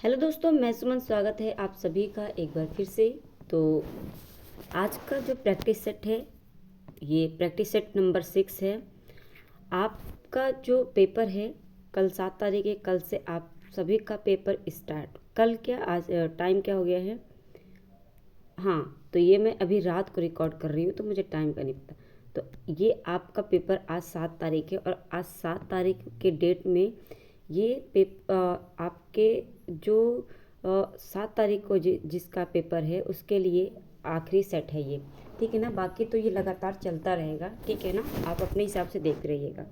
Hello दोस्तों, मैं सुमन। स्वागत है आप सभी का एक बार फिर से। तो आज का जो प्रैक्टिस सेट है ये प्रैक्टिस सेट नंबर 6 है। आपका जो पेपर है कल 7 तारीख है, कल से आप सभी का पेपर स्टार्ट। कल क्या, आज टाइम क्या हो गया है? हाँ, तो ये मैं अभी रात को रिकॉर्ड कर रही हूँ तो मुझे टाइम का नहीं पता। तो ये आपका पेपर आज 7 तारीख है और आज 7 तारीख के डेट में ये आपके जो 7 तारीख को जिसका पेपर है उसके लिए आखिरी सेट है ये, ठीक है ना। बाकी तो ये लगातार चलता रहेगा, ठीक है ना। आप अपने हिसाब से देख रहिएगा।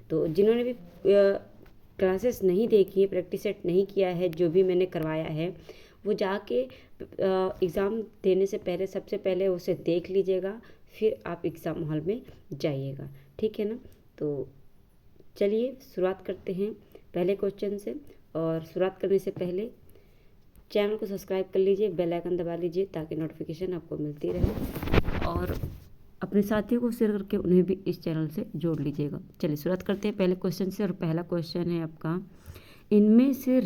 तो जिन्होंने भी क्लासेस नहीं देखी है, प्रैक्टिस सेट नहीं किया है, जो भी मैंने करवाया है वो जाके एग्ज़ाम देने से पहले सबसे पहले उसे देख लीजिएगा, फिर आप एग्ज़ाम हॉल में जाइएगा, ठीक है ना। तो चलिए शुरुआत करते हैं पहले क्वेश्चन से। और शुरुआत करने से पहले चैनल को सब्सक्राइब कर लीजिए, बेल आइकन दबा लीजिए ताकि नोटिफिकेशन आपको मिलती रहे, और अपने साथियों को शेयर करके उन्हें भी इस चैनल से जोड़ लीजिएगा। चलिए शुरुआत करते हैं पहले क्वेश्चन से। और पहला क्वेश्चन है आपका, इनमें से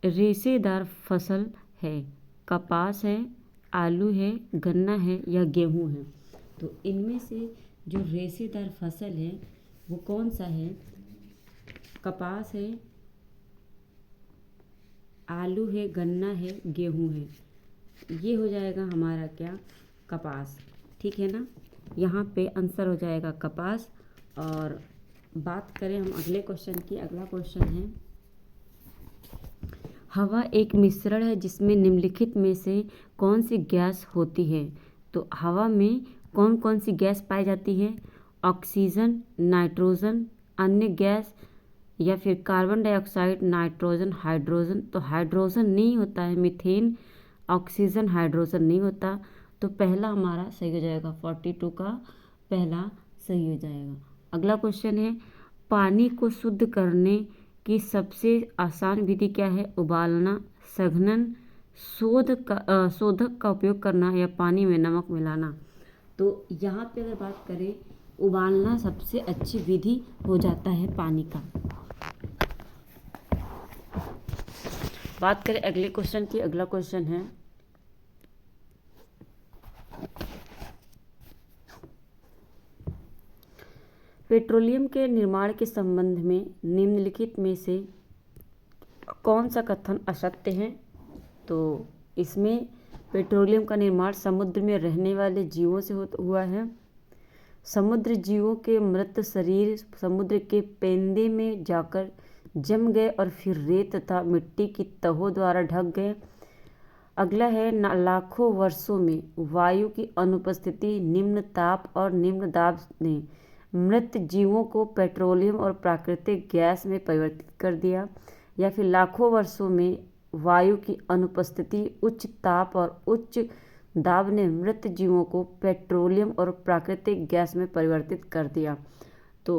रेशेदार फसल है। कपास है, आलू है, गन्ना है या गेहूँ है। तो इनमें से जो रेशेदार फसल है वो कौन सा है? कपास है, आलू है, गन्ना है, गेहूँ है। ये हो जाएगा हमारा क्या? कपास, ठीक है ना। यहाँ पे आंसर हो जाएगा कपास। और बात करें हम अगले क्वेश्चन की। अगला क्वेश्चन है, हवा एक मिश्रण है जिसमें निम्नलिखित में से कौन सी गैस होती है। तो हवा में कौन कौन सी गैस पाई जाती है? ऑक्सीजन, नाइट्रोजन, अन्य गैस या फिर कार्बन डाइऑक्साइड, नाइट्रोजन, हाइड्रोजन। तो हाइड्रोजन नहीं होता है, मीथेन, ऑक्सीजन, हाइड्रोजन नहीं होता। तो पहला हमारा सही हो जाएगा, 42 का पहला सही हो जाएगा। अगला क्वेश्चन है, पानी को शुद्ध करने की सबसे आसान विधि क्या है? उबालना, संघनन, शोधक का उपयोग करना या पानी में नमक मिलाना। तो यहाँ पे अगर बात करें, उबालना सबसे अच्छी विधि हो जाता है पानी का। बात करें अगले क्वेश्चन की। अगला क्वेश्चन है, पेट्रोलियम के निर्माण के संबंध में निम्नलिखित में से कौन सा कथन असत्य है? तो इसमें पेट्रोलियम का निर्माण समुद्र में रहने वाले जीवों से हुआ है। समुद्र जीवों के मृत शरीर समुद्र के पेंदे में जाकर जम गए और फिर रेत तथा मिट्टी की तहों द्वारा ढक गए। अगला है, लाखों वर्षों में वायु की अनुपस्थिति, निम्न ताप और निम्न दाब ने मृत जीवों को पेट्रोलियम और प्राकृतिक गैस में परिवर्तित कर दिया। या फिर लाखों वर्षों में वायु की अनुपस्थिति, उच्च ताप और उच्च दाब ने मृत जीवों को पेट्रोलियम और प्राकृतिक गैस में परिवर्तित कर दिया। तो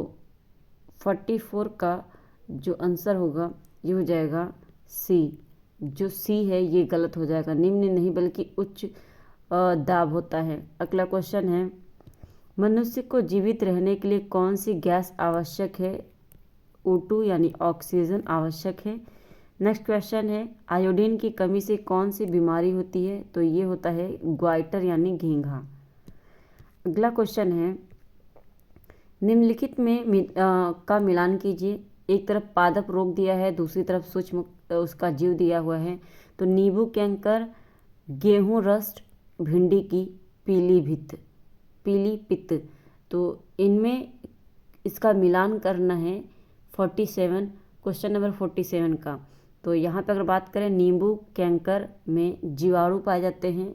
44 का जो आंसर होगा ये हो जाएगा सी। जो सी है ये गलत हो जाएगा, निम्न नहीं बल्कि उच्च दाब होता है। अगला क्वेश्चन है, मनुष्य को जीवित रहने के लिए कौन सी गैस आवश्यक है? O2 यानी ऑक्सीजन आवश्यक है। नेक्स्ट क्वेश्चन है, आयोडीन की कमी से कौन सी बीमारी होती है? तो ये होता है ग्वाइटर यानी घेंघा। अगला क्वेश्चन है, निम्नलिखित में का मिलान कीजिए। एक तरफ पादप रोग दिया है, दूसरी तरफ सूक्ष्म उसका जीव दिया हुआ है। तो नींबू कैंकर, गेहूं रस्ट, भिंडी की पीली पित्त। तो इनमें इसका मिलान करना है 47, क्वेश्चन नंबर 47 का। तो यहाँ पर अगर बात करें, नींबू कैंकर में जीवाणु पाए जाते हैं,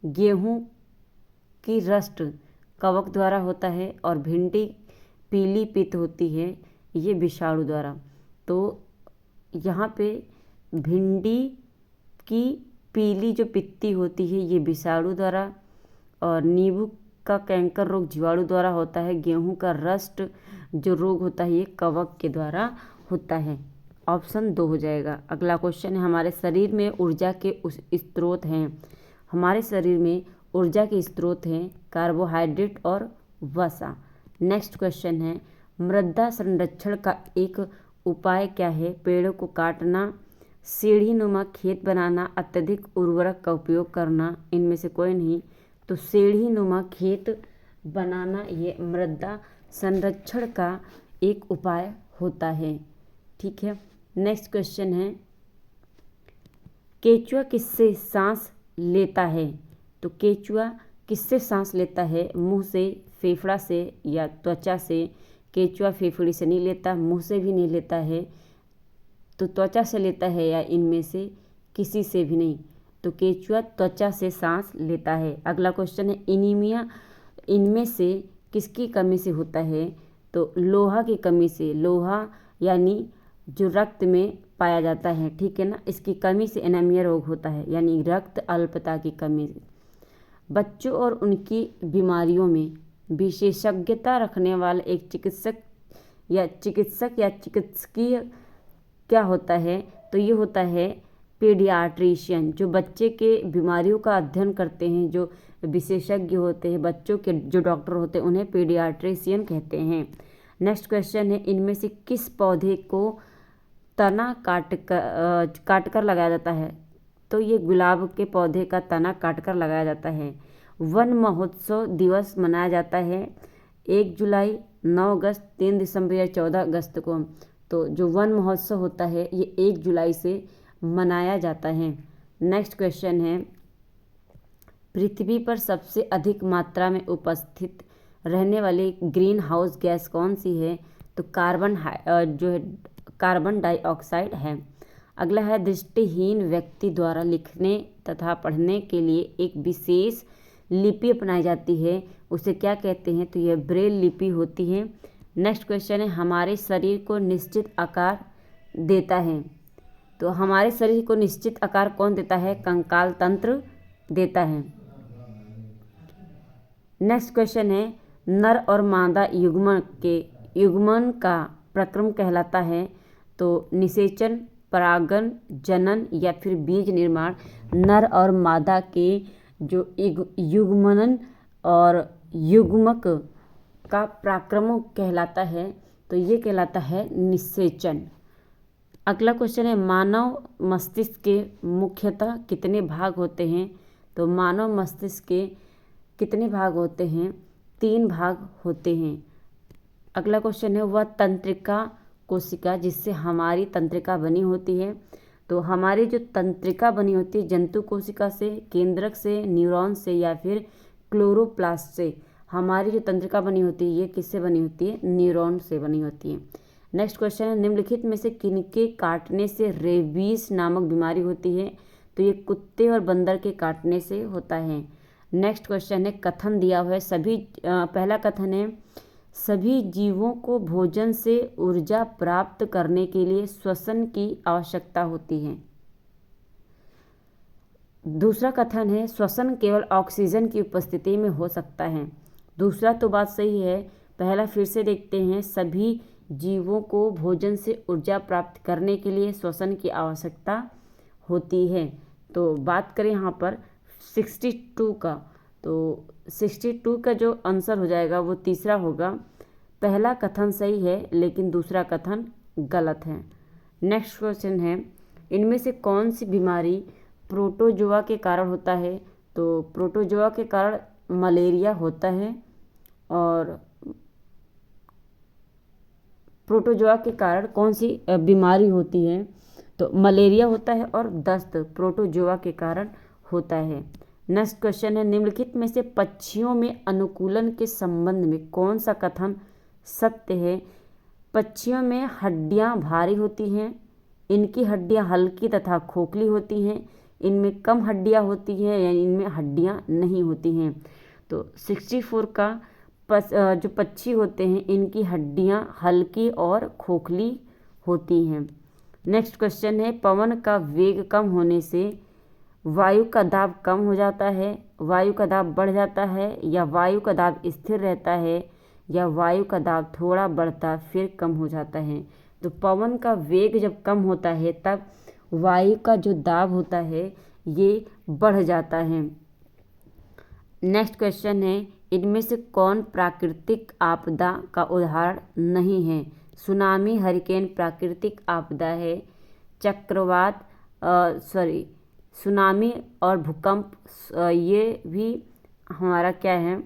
गेहूं की रस्ट कवक द्वारा होता है और भिंडी पीली पित्त होती है ये विषाणु द्वारा। तो यहाँ पे भिंडी की पीली जो पित्ती होती है ये विषाणु द्वारा, और नींबू का कैंकर रोग जीवाणु द्वारा होता है। गेहूं का रस्ट जो रोग होता है ये कवक के द्वारा होता है। ऑप्शन 2 हो जाएगा। अगला क्वेश्चन है, हमारे शरीर में ऊर्जा के उस स्रोत हैं। हमारे शरीर में ऊर्जा के स्रोत हैं कार्बोहाइड्रेट और वसा। नेक्स्ट क्वेश्चन है, मृदा संरक्षण का एक उपाय क्या है? पेड़ों को काटना, सीढ़ी नुमा खेत बनाना, अत्यधिक उर्वरक का उपयोग करना। इनमें से कोई नहीं। तो सीढ़ी नुमा खेत बनाना ये मृदा संरक्षण का एक उपाय होता है। ठीक है। नेक्स्ट क्वेश्चन है, केचुआ किससे सांस लेता है? तो केचुआ किससे सांस लेता है? मुंह से, फेफड़ा से या त्वचा से? केचुआ फेफड़ी से नहीं लेता, मुंह से भी नहीं लेता है, तो त्वचा से लेता है या इनमें से किसी से भी नहीं? तो केचुआ त्वचा से सांस लेता है। अगला क्वेश्चन है, एनीमिया इनमें से किसकी कमी से होता है? तो लोहा की कमी से। लोहा यानी जो रक्त में पाया जाता है, ठीक है ना, इसकी कमी से एनीमिया रोग होता है, यानी रक्त अल्पता की कमी से। बच्चों और उनकी बीमारियों में विशेषज्ञता रखने वाला एक चिकित्सक या चिकित्सकीय क्या होता है? तो ये होता है पीडियाट्रिशियन। जो बच्चे के बीमारियों का अध्ययन करते हैं, जो विशेषज्ञ होते हैं, बच्चों के जो डॉक्टर होते हैं, उन्हें पीडियाट्रिशियन कहते हैं। नेक्स्ट क्वेश्चन है, इनमें से किस पौधे को तना काट कर लगाया जाता है? तो ये गुलाब के पौधे का तना काट कर लगाया जाता है। वन महोत्सव दिवस मनाया जाता है 1 जुलाई, 9 अगस्त, 3 दिसंबर या 14 अगस्त को। तो जो वन महोत्सव होता है ये 1 जुलाई से मनाया जाता है। नेक्स्ट क्वेश्चन है, पृथ्वी पर सबसे अधिक मात्रा में उपस्थित रहने वाली ग्रीन हाउस गैस कौन सी है? तो कार्बन डाइऑक्साइड है। अगला है, दृष्टिहीन व्यक्ति द्वारा लिखने तथा पढ़ने के लिए एक विशेष लिपि अपनाई जाती है, उसे क्या कहते हैं? तो यह ब्रेल लिपि होती है। नेक्स्ट क्वेश्चन है, हमारे शरीर को निश्चित आकार देता है। तो हमारे शरीर को निश्चित आकार कौन देता है? कंकाल तंत्र देता है। नेक्स्ट क्वेश्चन है, नर और मादा युग्मन का प्रक्रम कहलाता है। तो निषेचन, परागन, जनन या फिर बीज निर्माण। नर और मादा के जो युग्मन और युग्मक का पराक्रम कहलाता है, तो ये कहलाता है निषेचन। अगला क्वेश्चन है, मानव मस्तिष्क के मुख्यतः कितने भाग होते हैं? तो मानव मस्तिष्क के कितने भाग होते हैं? 3 भाग होते हैं। अगला क्वेश्चन है, वह तंत्रिका कोशिका जिससे हमारी तंत्रिका बनी होती है। तो हमारी जो तंत्रिका बनी होती है जंतु कोशिका से, केंद्रक से, न्यूरॉन से या फिर क्लोरोप्लास्ट से। हमारी जो तंत्रिका बनी होती है ये किससे बनी होती है? न्यूरॉन से बनी होती है। नेक्स्ट क्वेश्चन है, निम्नलिखित में से किनके काटने से रेबीज नामक बीमारी होती है? तो ये कुत्ते और बंदर के काटने से होता है। नेक्स्ट क्वेश्चन है, कथन दिया हुआ है पहला कथन है, सभी जीवों को भोजन से ऊर्जा प्राप्त करने के लिए श्वसन की आवश्यकता होती है। दूसरा कथन है, श्वसन केवल ऑक्सीजन की उपस्थिति में हो सकता है। दूसरा तो बात सही है। पहला फिर से देखते हैं, सभी जीवों को भोजन से ऊर्जा प्राप्त करने के लिए श्वसन की आवश्यकता होती है। तो बात करें यहाँ पर 62 का, तो 62 का जो आंसर हो जाएगा वो तीसरा होगा। पहला कथन सही है लेकिन दूसरा कथन गलत है। नेक्स्ट क्वेश्चन है, इनमें से कौन सी बीमारी प्रोटोजोआ के कारण होता है? तो प्रोटोजोआ के कारण मलेरिया होता है, और प्रोटोजोआ के कारण कौन सी बीमारी होती है? तो मलेरिया होता है, और दस्त प्रोटोजोआ के कारण होता है। नेक्स्ट क्वेश्चन है, निम्नलिखित में से पक्षियों में अनुकूलन के संबंध में कौन सा कथन सत्य है? पक्षियों में हड्डियां भारी होती हैं, इनकी हड्डियां हल्की तथा खोखली होती हैं, इनमें कम हड्डियां होती हैं या इनमें हड्डियां नहीं होती हैं। तो 64 का जो पक्षी होते हैं इनकी हड्डियां हल्की और खोखली होती हैं। नेक्स्ट क्वेश्चन है, पवन का वेग कम होने से वायु का दाब कम हो जाता है, वायु का दाब बढ़ जाता है, या वायु का दाब स्थिर रहता है, या वायु का दाब थोड़ा बढ़ता फिर कम हो जाता है? तो पवन का वेग जब कम होता है तब वायु का जो दाब होता है ये बढ़ जाता है। नेक्स्ट क्वेश्चन है, इनमें से कौन प्राकृतिक आपदा का उदाहरण नहीं है? सुनामी, हरिकेन प्राकृतिक आपदा है। चक्रवात सुनामी और भूकंप ये भी हमारा क्या है,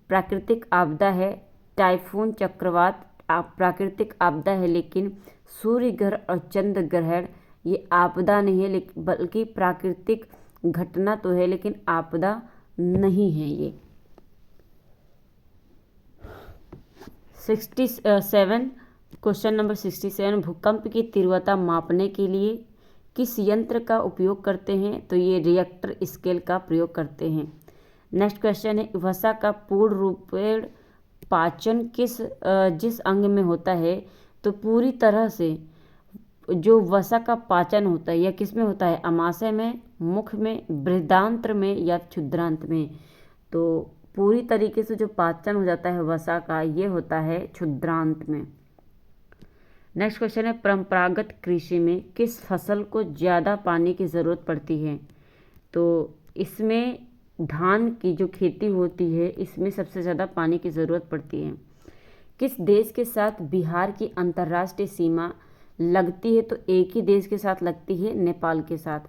प्राकृतिक आपदा है। टाइफून, चक्रवात प्राकृतिक आपदा है, लेकिन सूर्य ग्रहण और चंद्र ग्रहण ये आपदा नहीं है, लेकिन बल्कि प्राकृतिक घटना तो है लेकिन आपदा नहीं है ये। 67 क्वेश्चन नंबर 67, भूकंप की तीव्रता मापने के लिए किस यंत्र का उपयोग करते हैं? तो ये रिएक्टर स्केल का प्रयोग करते हैं। नेक्स्ट क्वेश्चन है, वसा का पूर्ण रूपेण पाचन जिस अंग में होता है? तो पूरी तरह से जो वसा का पाचन होता है यह किस में होता है? अमाशय में, मुख में, बृहदांत्र में या क्षुद्रांत में? तो पूरी तरीके से जो पाचन हो जाता है वसा का, ये होता है क्षुद्रांत में। नेक्स्ट क्वेश्चन है, परंपरागत कृषि में किस फसल को ज़्यादा पानी की ज़रूरत पड़ती है? तो इसमें धान की जो खेती होती है इसमें सबसे ज़्यादा पानी की ज़रूरत पड़ती है। किस देश के साथ बिहार की अंतर्राष्ट्रीय सीमा लगती है? तो एक ही देश के साथ लगती है, नेपाल के साथ।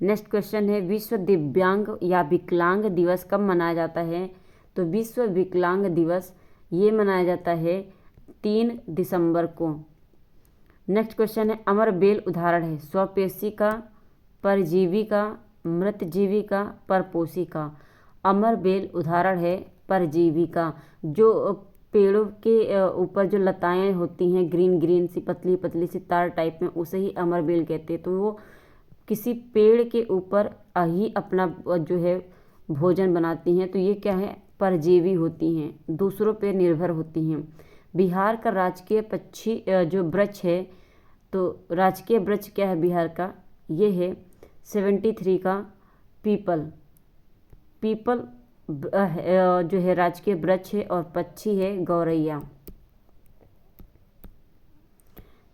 नेक्स्ट क्वेश्चन है, विश्व दिव्यांग या विकलांग दिवस कब मनाया जाता है? तो विश्व विकलांग दिवस ये मनाया जाता है 3 दिसंबर को। नेक्स्ट क्वेश्चन है, अमरबेल उदाहरण है स्वपेशी का, परजीवी का, मृतजीवी का, परपोषी का? अमरबेल उदाहरण है परजीवी का। जो पेड़ों के ऊपर जो लताएं होती हैं ग्रीन ग्रीन सी पतली पतली सी तार टाइप में, उसे ही अमरबेल कहते हैं। तो वो किसी पेड़ के ऊपर ही अपना जो है भोजन बनाती हैं, तो ये क्या है, परजीवी होती हैं, दूसरों पे निर्भर होती हैं। बिहार का राजकीय पक्षी जो वृक्ष है, तो राजकीय वृक्ष क्या है बिहार का? ये है 73 का पीपल। पीपल जो है राजकीय वृक्ष है और पक्षी है गौरैया।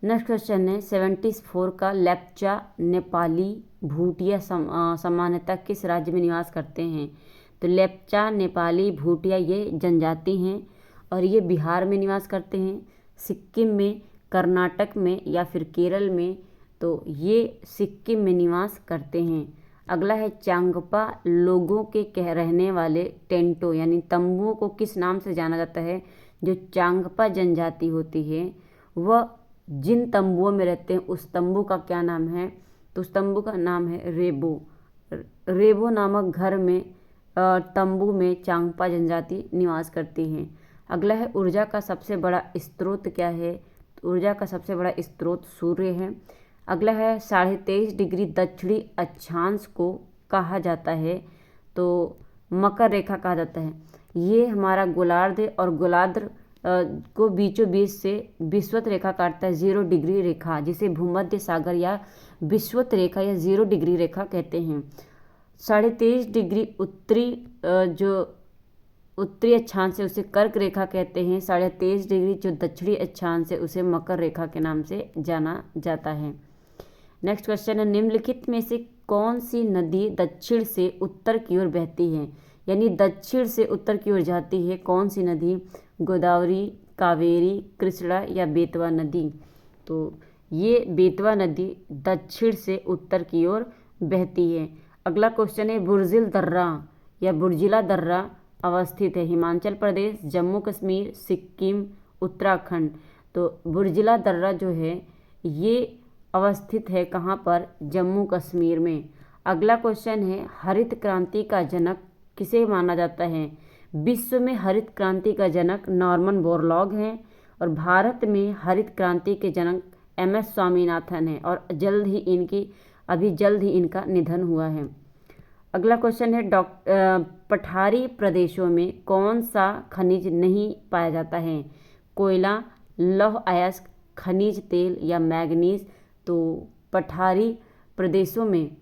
नेक्स्ट क्वेश्चन है 74 का, लेप्चा नेपाली भूटिया सामान्यतः किस राज्य में निवास करते हैं? तो लेप्चा नेपाली भूटिया ये जनजाति हैं और ये बिहार में निवास करते हैं, सिक्किम में, कर्नाटक में या फिर केरल में? तो ये सिक्किम में निवास करते हैं। अगला है, चांगपा लोगों के रहने वाले टेंटो यानी तंबुओं को किस नाम से जाना जाता है? जो चांगपा जनजाति होती है वह जिन तंबुओं में रहते हैं उस तंबू का क्या नाम है? तो उस तंबू का नाम है रेबो। रेबो नामक घर में तंबू में चांगपा जनजाति निवास करती है। अगला है, ऊर्जा का सबसे बड़ा स्रोत क्या है? तो ऊर्जा का सबसे बड़ा स्रोत सूर्य है। अगला है, 23.5 डिग्री दक्षिणी अक्षांश को कहा जाता है? तो मकर रेखा कहा जाता है। ये हमारा गोलार्ध है और गोलार्ध को बीचों बीच से विषुवत रेखा काटता है, 0 डिग्री रेखा, जिसे भूमध्य सागर या विषुवत रेखा या 0 डिग्री रेखा कहते हैं। 23.5 डिग्री उत्तरी अक्षांश है उसे कर्क रेखा कहते हैं। 23.5 डिग्री जो दक्षिणी अक्षांश है उसे मकर रेखा के नाम से जाना जाता है। नेक्स्ट क्वेश्चन है, निम्नलिखित में से कौन सी नदी दक्षिण से उत्तर की ओर बहती है? यानी दक्षिण से उत्तर की ओर जाती है कौन सी नदी? गोदावरी, कावेरी, कृष्णा या बेतवा नदी? तो ये बेतवा नदी दक्षिण से उत्तर की ओर बहती है। अगला क्वेश्चन है, बुर्जिल दर्रा या बुर्जिला दर्रा अवस्थित है हिमाचल प्रदेश, जम्मू कश्मीर, सिक्किम, उत्तराखंड? तो बुर्जिला दर्रा जो है ये अवस्थित है कहाँ पर? जम्मू कश्मीर में। अगला क्वेश्चन है, हरित क्रांति का जनक किसे माना जाता है? विश्व में हरित क्रांति का जनक नॉर्मन बोरलॉग हैं और भारत में हरित क्रांति के जनक MS स्वामीनाथन है और जल्द ही इनका निधन हुआ है। अगला क्वेश्चन है, पठारी प्रदेशों में कौन सा खनिज नहीं पाया जाता है? कोयला, लौह अयस्क, खनिज तेल या मैग्नीज? तो पठारी प्रदेशों में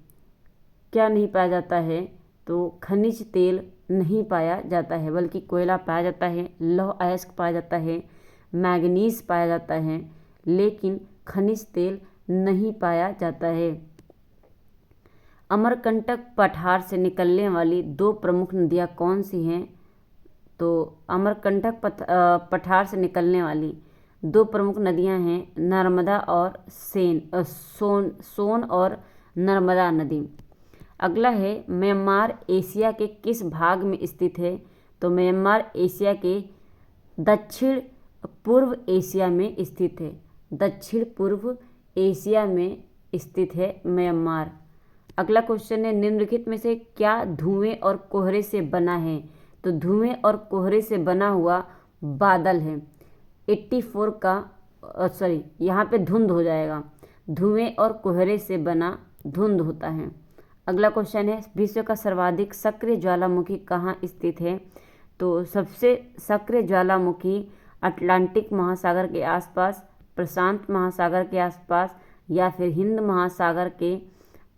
क्या नहीं पाया जाता है? तो खनिज तेल नहीं पाया जाता है, बल्कि कोयला पाया जाता है, लौह अयस्क पाया जाता है, मैग्नीज पाया जाता है, लेकिन खनिज तेल नहीं पाया जाता है। अमरकंटक पठार से निकलने वाली 2 प्रमुख नदियाँ कौन सी हैं? तो अमरकंटक पठार से निकलने वाली दो प्रमुख नदियां हैं, नर्मदा और सोन और नर्मदा नदी। अगला है म्यांमार एशिया के किस भाग में स्थित है? तो म्यांमार एशिया के दक्षिण पूर्व एशिया में स्थित है। दक्षिण पूर्व एशिया में स्थित है म्यांमार। अगला क्वेश्चन है निम्नलिखित में से क्या धुएं और कोहरे से बना है? तो धुएं और कोहरे से बना हुआ बादल है। 84 का यहाँ पे धुंध हो जाएगा। धुएं और कोहरे से बना धुंध होता है। अगला क्वेश्चन है विश्व का सर्वाधिक सक्रिय ज्वालामुखी कहाँ स्थित है? तो सबसे सक्रिय ज्वालामुखी अटलांटिक महासागर के आसपास, प्रशांत महासागर के आसपास, या फिर हिंद महासागर के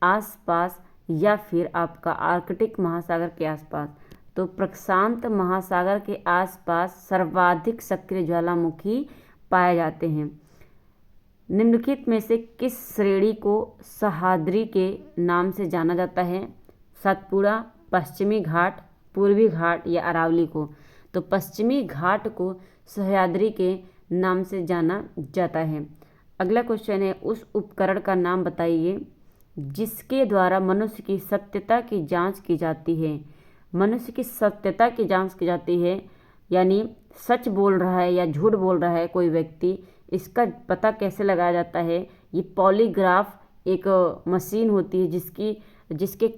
आसपास, या फिर आपका आर्कटिक महासागर के आसपास। तो प्रशांत महासागर के आसपास सर्वाधिक सक्रिय ज्वालामुखी पाए जाते हैं। निम्नलिखित में से किस श्रेणी को सह्याद्री के नाम से जाना जाता है? सतपुड़ा, पश्चिमी घाट, पूर्वी घाट या अरावली को? तो पश्चिमी घाट को सह्याद्री के नाम से जाना जाता है। अगला क्वेश्चन है उस उपकरण का नाम बताइए जिसके द्वारा मनुष्य की सत्यता की जांच की जाती है। मनुष्य की सत्यता की जांच की जाती है यानी सच बोल रहा है या झूठ बोल रहा है कोई व्यक्ति, इसका पता कैसे लगाया जाता है? ये पॉलीग्राफ एक मशीन होती है जिसके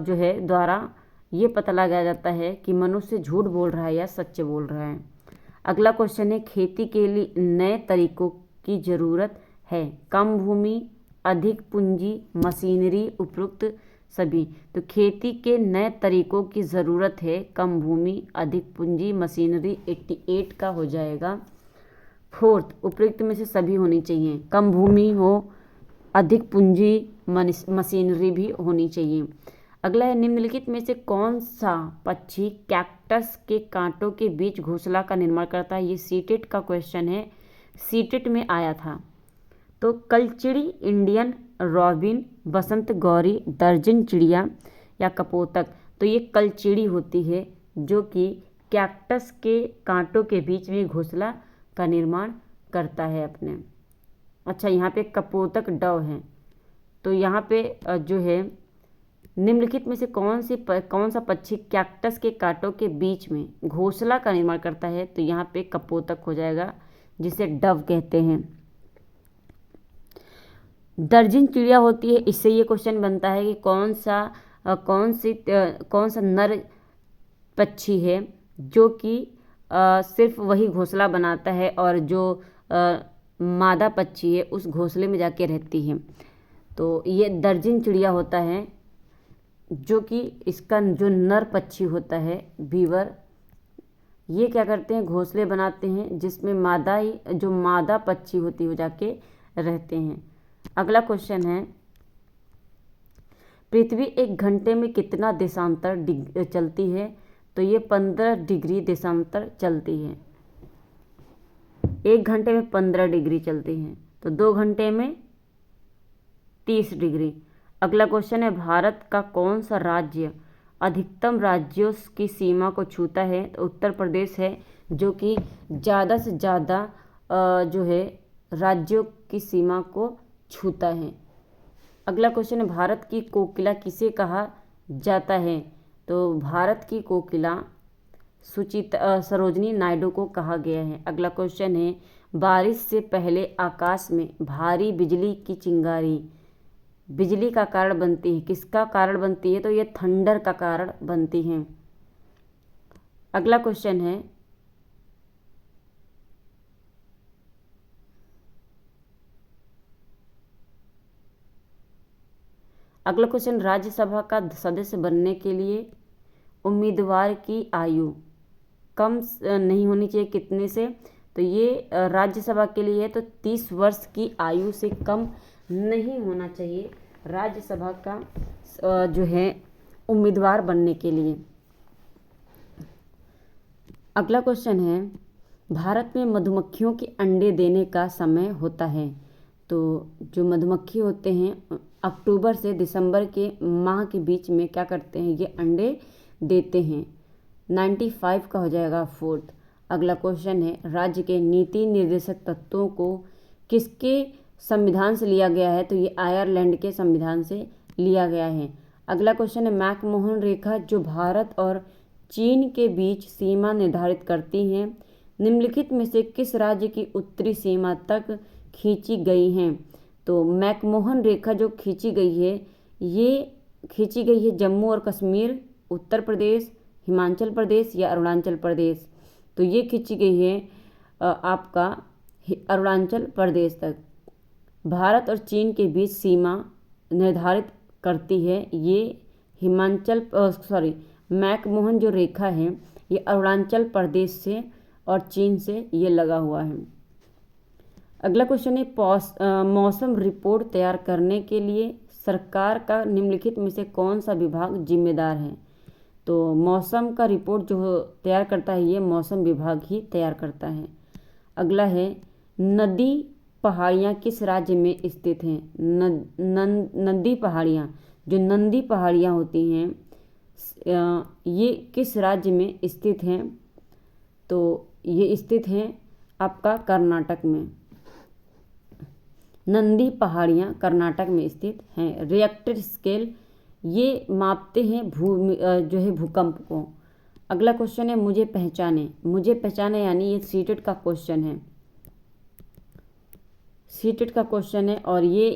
जो है द्वारा ये पता लगाया जाता है कि मनुष्य झूठ बोल रहा है या सच बोल रहा है। अगला क्वेश्चन है खेती के लिए नए तरीकों की ज़रूरत है। कम भूमि, अधिक पूंजी, मशीनरी, उपयुक्त सभी। तो खेती के नए तरीकों की ज़रूरत है। कम भूमि, अधिक पूंजी, मशीनरी। 88 का हो जाएगा। फोर्थ, उपयुक्त में से सभी होनी चाहिए। कम भूमि हो, अधिक पूंजी, मशीनरी भी होनी चाहिए। अगला है निम्नलिखित में से कौन सा पक्षी कैक्टस के कांटों के बीच घोंसला का निर्माण करता है? ये सीटेट का क्वेश्चन है, सीटेट में आया था। तो कलचिड़ी, इंडियन रॉबिन, बसंत गौरी, दर्जन चिड़िया या कपोतक? तो ये कलचिड़ी होती है जो कि कैक्टस के कांटों के बीच में घोंसला का निर्माण करता है अपने। अच्छा, यहाँ पे कपोतक डव है। तो यहाँ पे जो है निम्नलिखित में से कौन सा पक्षी कैक्टस के कांटों के बीच में घोंसला का निर्माण करता है? तो यहाँ पे कपोतक हो जाएगा जिसे डव कहते हैं। दर्जन चिड़िया होती है, इससे ये क्वेश्चन बनता है कि कौन सा नर पक्षी है जो कि सिर्फ वही घोंसला बनाता है और जो मादा पक्षी है उस घोंसले में जाके रहती है। तो ये दर्जन चिड़िया होता है जो कि इसका जो नर पक्षी होता है बीवर, ये क्या करते हैं घोंसले बनाते हैं जिसमें जो मादा पक्षी होती है वो जाके रहते हैं। अगला क्वेश्चन है पृथ्वी एक घंटे में कितना देशांतर चलती है? तो ये 15 डिग्री देशांतर चलती है। एक घंटे में 15 डिग्री चलती है, तो 2 घंटे में 30 डिग्री। अगला क्वेश्चन है भारत का कौन सा राज्य अधिकतम राज्यों की सीमा को छूता है? तो उत्तर प्रदेश है जो कि ज़्यादा से ज़्यादा जो है राज्यों की सीमा को छूता है। अगला क्वेश्चन है भारत की कोकिला किसे कहा जाता है? तो भारत की कोकिला सरोजिनी नायडू को कहा गया है। अगला क्वेश्चन है बारिश से पहले आकाश में भारी बिजली की चिंगारी बिजली का कारण बनती है, किसका कारण बनती है? तो ये थंडर का कारण बनती है। अगला क्वेश्चन है राज्यसभा का सदस्य बनने के लिए उम्मीदवार की आयु कम नहीं होनी चाहिए कितने से? तो ये राज्यसभा के लिए है तो 30 वर्ष की आयु से कम नहीं होना चाहिए राज्यसभा का जो है उम्मीदवार बनने के लिए। अगला क्वेश्चन है भारत में मधुमक्खियों के अंडे देने का समय होता है। तो जो मधुमक्खी होते हैं अक्टूबर से दिसंबर के माह के बीच में क्या करते हैं, ये अंडे देते हैं। 95 का हो जाएगा फोर्थ। अगला क्वेश्चन है, राज्य के नीति निर्देशक तत्वों को किसके संविधान से लिया गया है? तो ये आयरलैंड के संविधान से लिया गया है। अगला क्वेश्चन है, मैकमोहन रेखा जो भारत और चीन के बीच सीमा निर्धारित करती हैं, निम्नलिखित में से किस राज्य की उत्तरी सीमा तक खींची गई हैं? तो मैकमोहन रेखा जो खींची गई है, ये खींची गई है जम्मू और कश्मीर, उत्तर प्रदेश, हिमाचल प्रदेश या अरुणाचल प्रदेश। तो ये खींची गई है आपका अरुणाचल प्रदेश तक। भारत और चीन के बीच सीमा निर्धारित करती है ये मैकमोहन जो रेखा है ये अरुणाचल प्रदेश से और चीन से ये लगा हुआ है। अगला क्वेश्चन है, मौसम रिपोर्ट तैयार करने के लिए सरकार का निम्नलिखित में से कौन सा विभाग जिम्मेदार है? तो मौसम का रिपोर्ट जो तैयार करता है ये मौसम विभाग ही तैयार करता है। अगला है, नदी पहाड़ियाँ किस राज्य में स्थित हैं? नंदी पहाड़ियाँ, जो नंदी पहाड़ियाँ होती हैं ये किस राज्य में स्थित हैं? तो ये स्थित हैं आपका कर्नाटक में। नंदी पहाड़ियाँ कर्नाटक में स्थित हैं। रिएक्टर स्केल ये मापते हैं भूकंप को। अगला क्वेश्चन है, मुझे पहचाने यानी ये सीटेट का क्वेश्चन है और ये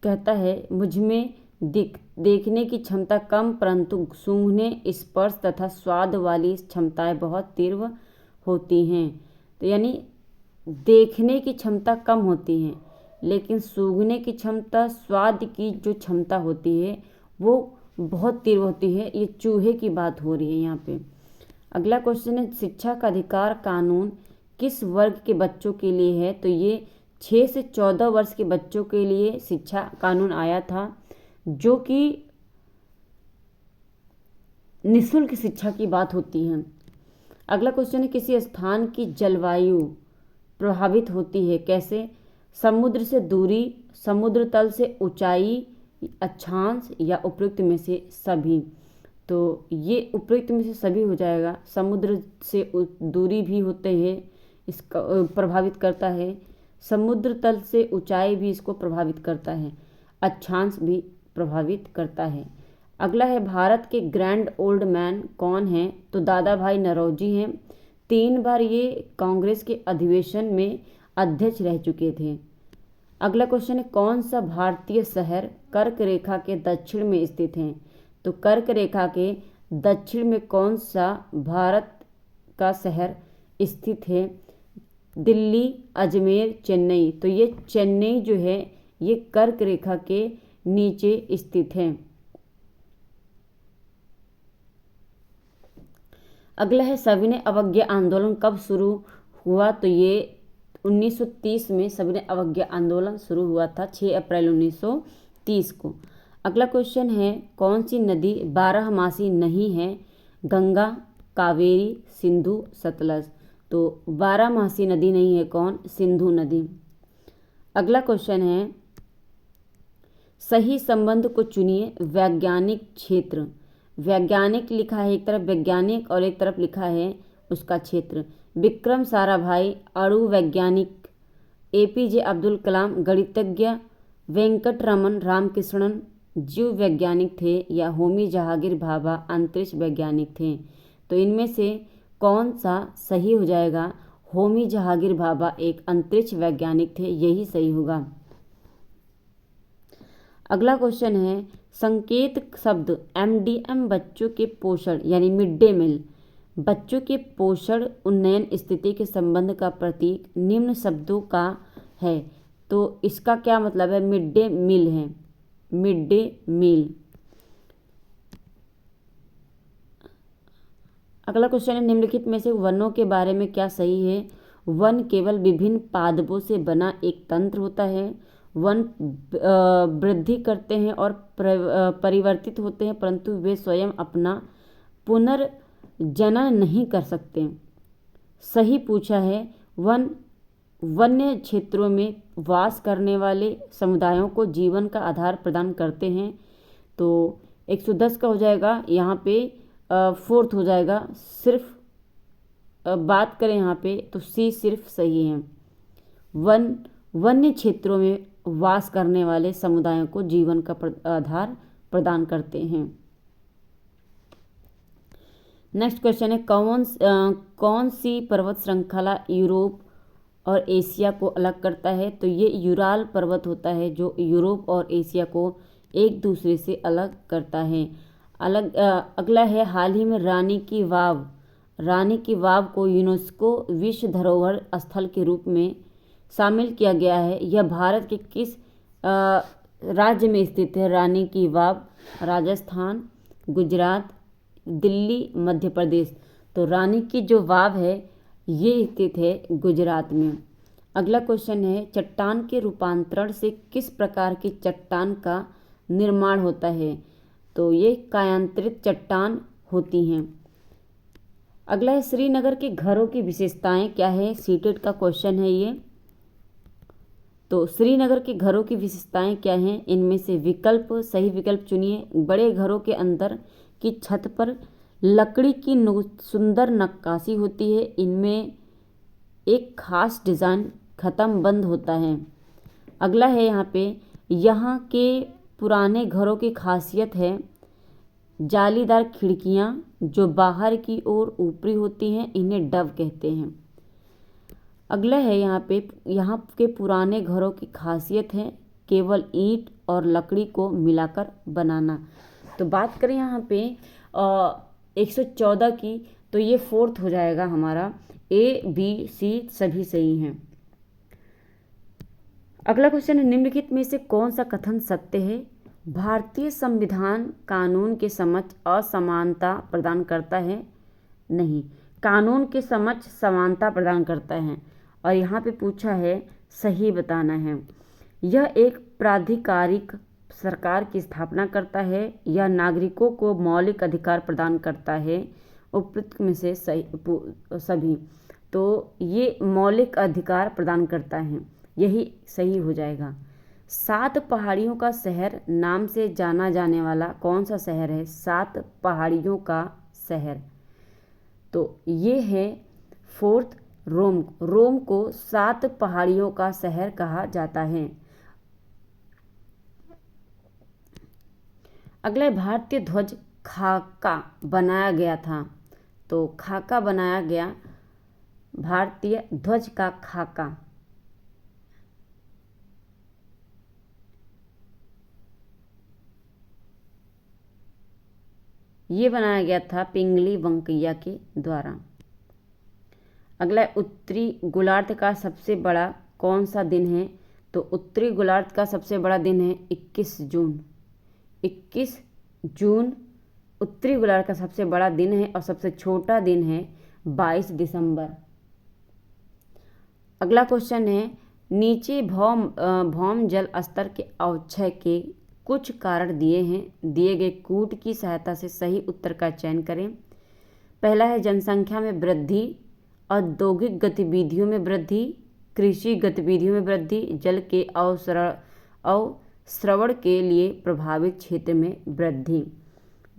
कहता है, मुझमें देखने की क्षमता कम परंतु सूंघने, स्पर्श तथा स्वाद वाली क्षमताएं बहुत तीव्र होती हैं। तो यानी देखने की क्षमता कम होती है लेकिन सूंघने की क्षमता, स्वाद की जो क्षमता होती है वो बहुत तीव्र होती है। ये चूहे की बात हो रही है यहाँ पे। अगला क्वेश्चन है, शिक्षा का अधिकार कानून किस वर्ग के बच्चों के लिए है? तो ये 6 से 14 वर्ष के बच्चों के लिए शिक्षा कानून आया था जो कि निःशुल्क शिक्षा की बात होती है। अगला क्वेश्चन है, किसी स्थान की जलवायु प्रभावित होती है कैसे? समुद्र से दूरी, समुद्र तल से ऊंचाई, अक्षांश या उपयुक्त में से सभी। तो ये उपयुक्त में से सभी हो जाएगा। समुद्र से दूरी भी होते हैं, इसका प्रभावित करता है। समुद्र तल से ऊंचाई भी इसको प्रभावित करता है। अक्षांश भी प्रभावित करता है। अगला है, भारत के ग्रैंड ओल्ड मैन कौन हैं? तो दादा भाई नौरोजी हैं। 3 बार ये कांग्रेस के अधिवेशन में अध्यक्ष रह चुके थे। अगला क्वेश्चन है, कौन सा भारतीय शहर कर्क रेखा के दक्षिण में स्थित है? तो कर्क रेखा के दक्षिण में कौन सा भारत का शहर स्थित है? दिल्ली, अजमेर, चेन्नई। तो ये चेन्नई जो है ये कर्क रेखा के नीचे स्थित है। अगला है, सविनय अवज्ञा आंदोलन कब शुरू हुआ? तो ये 1930 में सविनय अवज्ञा आंदोलन शुरू हुआ था, 6 अप्रैल 1930 को। अगला क्वेश्चन है, कौन सी नदी 12मासी नहीं है? गंगा, कावेरी, सिंधु, सतलज। तो 12मासी नदी नहीं है कौन? सिंधु नदी। अगला क्वेश्चन है, सही संबंध को चुनिए। वैज्ञानिक क्षेत्र, वैज्ञानिक लिखा है एक तरफ वैज्ञानिक और एक तरफ लिखा है उसका क्षेत्र। विक्रम साराभाई अणु वैज्ञानिक, APJ अब्दुल कलाम गणितज्ञ, वेंकटरमन रामकृष्णन जीव वैज्ञानिक थे या होमी जहांगीर भाभा अंतरिक्ष वैज्ञानिक थे? तो इनमें से कौन सा सही हो जाएगा? होमी जहांगीर भाभा एक अंतरिक्ष वैज्ञानिक थे, यही सही होगा। अगला क्वेश्चन है, संकेत शब्द MDM बच्चों के पोषण यानी मिड डे मील, बच्चों के पोषण उन्नयन स्थिति के संबंध का प्रतीक निम्न शब्दों का है। तो इसका क्या मतलब है? मिड डे मील है, मिड डे मील। अगला क्वेश्चन है, निम्नलिखित में से वनों के बारे में क्या सही है? वन केवल विभिन्न पादपों से बना एक तंत्र होता है। वन वृद्धि करते हैं और परिवर्तित होते हैं परंतु वे स्वयं अपना पुनर्जनन नहीं कर सकते। सही पूछा है। वन्य क्षेत्रों में वास करने वाले समुदायों को जीवन का आधार प्रदान करते हैं। तो 110 का हो जाएगा यहाँ पे 4th हो जाएगा, सिर्फ बात करें यहाँ पे तो सी सिर्फ सही है। वन्य क्षेत्रों में वास करने वाले समुदायों को जीवन का आधार प्रदान करते हैं। नेक्स्ट क्वेश्चन है कौन सी पर्वत श्रृंखला यूरोप और एशिया को अलग करता है? तो ये यूराल पर्वत होता है जो यूरोप और एशिया को एक दूसरे से अलग करता है। अगला है हाल ही में रानी की वाव को यूनेस्को विश्व धरोहर स्थल के रूप में शामिल किया गया है। यह भारत के किस राज्य में स्थित है? रानी की वाव राजस्थान, गुजरात, दिल्ली, मध्य प्रदेश। तो रानी की जो वाव है ये स्थित है गुजरात में। अगला क्वेश्चन है चट्टान के रूपांतरण से किस प्रकार की चट्टान का निर्माण होता है? तो ये कायांतरित चट्टान होती हैं। अगला है श्रीनगर के घरों की विशेषताएं क्या है? सीटेट का क्वेश्चन है ये। तो श्रीनगर के घरों की विशेषताएं क्या हैं? इनमें से सही विकल्प चुनिए। बड़े घरों के अंदर की छत पर लकड़ी की सुंदर नक्काशी होती है। इनमें एक खास डिज़ाइन ख़त्म बंद होता है। अगला है यहाँ के पुराने घरों की खासियत है जालीदार खिड़कियाँ जो बाहर की ओर ऊपरी होती हैं, इन्हें डव कहते हैं। अगला है यहाँ के पुराने घरों की खासियत है केवल ईंट और लकड़ी को मिलाकर बनाना। तो बात करें यहाँ पे 114 की, तो ये 4th हो जाएगा हमारा। A, B, C सभी सही हैं। अगला क्वेश्चन है निम्नलिखित में से कौन सा कथन सत्य है? भारतीय संविधान कानून के समक्ष असमानता प्रदान करता है? नहीं, कानून के समक्ष समानता प्रदान करता है। और यहाँ पे पूछा है सही बताना है। यह एक प्राधिकारिक सरकार की स्थापना करता है या नागरिकों को मौलिक अधिकार प्रदान करता है? उपयुक्त में से सभी। तो ये मौलिक अधिकार प्रदान करता है, यही सही हो जाएगा। 7 पहाड़ियों का शहर नाम से जाना जाने वाला कौन सा शहर है? 7 पहाड़ियों का शहर, तो ये है 4th रोम। रोम को 7 पहाड़ियों का शहर कहा जाता है। अगला भारतीय ध्वज खाका बनाया गया था। तो खाका बनाया गया भारतीय ध्वज का खाका ये बनाया गया था पिंगली वेंकैया के द्वारा। अगला उत्तरी गोलार्ध का सबसे बड़ा कौन सा दिन है? तो उत्तरी गोलार्ध का सबसे बड़ा दिन है 21 जून। 21 जून उत्तरी गोलार्ध का सबसे बड़ा दिन है और सबसे छोटा दिन है 22 दिसंबर। अगला क्वेश्चन है नीचे भौम जल स्तर के अवक्षय के कुछ कारण दिए गए कूट की सहायता से सही उत्तर का चयन करें। पहला है जनसंख्या में वृद्धि, औद्योगिक गतिविधियों में वृद्धि, कृषि गतिविधियों में वृद्धि, जल के अवस्रवण के लिए प्रभावित क्षेत्र में वृद्धि।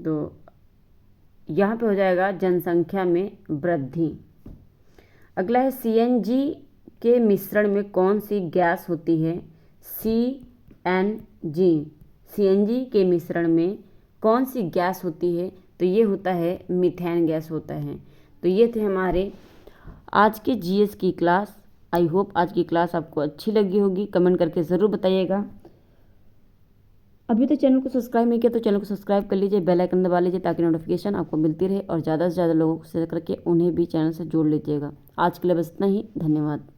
तो यहाँ पे हो जाएगा जनसंख्या में वृद्धि। अगला है सीएनजी के मिश्रण में कौन सी गैस होती है? सीएनजी। सीएनजी के मिश्रण में कौन सी गैस होती है? तो ये होता है मीथेन गैस होता है। तो ये थे हमारे आज के जीएस की क्लास। आई होप आज की क्लास आपको अच्छी लगी होगी। कमेंट करके ज़रूर बताइएगा। अभी तक चैनल को सब्सक्राइब नहीं किया तो चैनल को सब्सक्राइब कर लीजिए, बेल आइकन दबा लीजिए ताकि नोटिफिकेशन आपको मिलती रहे और ज़्यादा से ज़्यादा लोगों को शेयर करके उन्हें भी चैनल से जोड़ लीजिएगा। आज के लिए बस इतना ही। धन्यवाद।